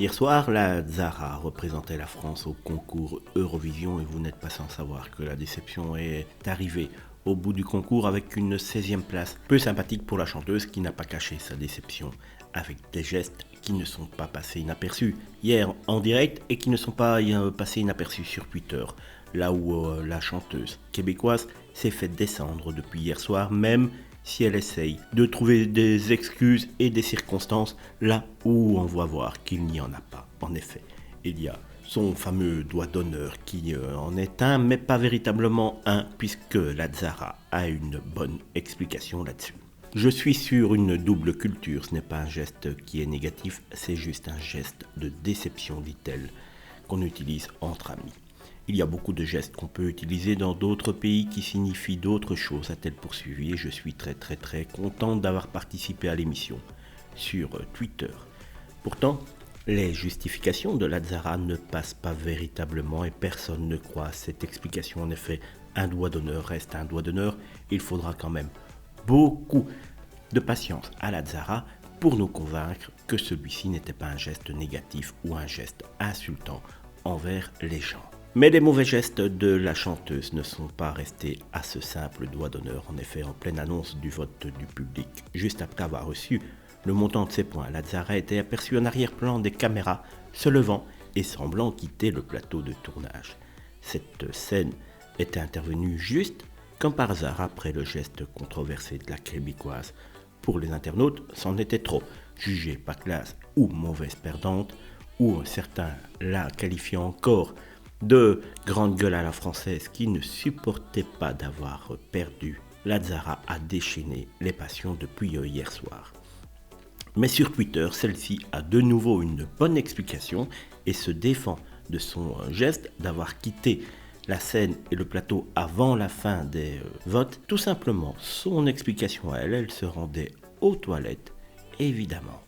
Hier soir, la Zara représentait la France au concours Eurovision et vous n'êtes pas sans savoir que la déception est arrivée au bout du concours avec une 16e place. Peu sympathique pour la chanteuse qui n'a pas caché sa déception avec des gestes qui ne sont pas passés inaperçus hier en direct et qui ne sont pas passés inaperçus sur Twitter. Là où la chanteuse québécoise s'est fait descendre depuis hier soir, même si elle essaye de trouver des excuses et des circonstances là où on voit voir qu'il n'y en a pas. En effet, il y a son fameux doigt d'honneur qui en est un, mais pas véritablement un, puisque la Zara a une bonne explication là-dessus. Je suis sur une double culture, ce n'est pas un geste qui est négatif, c'est juste un geste de déception, dit-elle, qu'on utilise entre amis. Il y a beaucoup de gestes qu'on peut utiliser dans d'autres pays qui signifient d'autres choses, a-t-elle poursuivi, et je suis très contente d'avoir participé à l'émission sur Twitter. Pourtant, les justifications de la Zara ne passent pas véritablement et personne ne croit à cette explication. En effet, un doigt d'honneur reste un doigt d'honneur. Il faudra quand même beaucoup de patience à la Zara pour nous convaincre que celui-ci n'était pas un geste négatif ou un geste insultant envers les gens. Mais les mauvais gestes de la chanteuse ne sont pas restés à ce simple doigt d'honneur. En effet, en pleine annonce du vote du public, juste après avoir reçu le montant de ses points, la Zara était aperçue en arrière-plan des caméras, se levant et semblant quitter le plateau de tournage. Cette scène était intervenue juste comme par hasard après le geste controversé de la Québécoise. Pour les internautes, c'en était trop. Jugée pas classe ou mauvaise perdante, ou certains la qualifiant encore de grande gueule à la française qui ne supportait pas d'avoir perdu, la Zara a déchaîné les passions depuis hier soir. Mais sur Twitter, celle-ci a de nouveau une bonne explication et se défend de son geste d'avoir quitté la scène et le plateau avant la fin des votes. Tout simplement, son explication à elle se rendait aux toilettes, évidemment.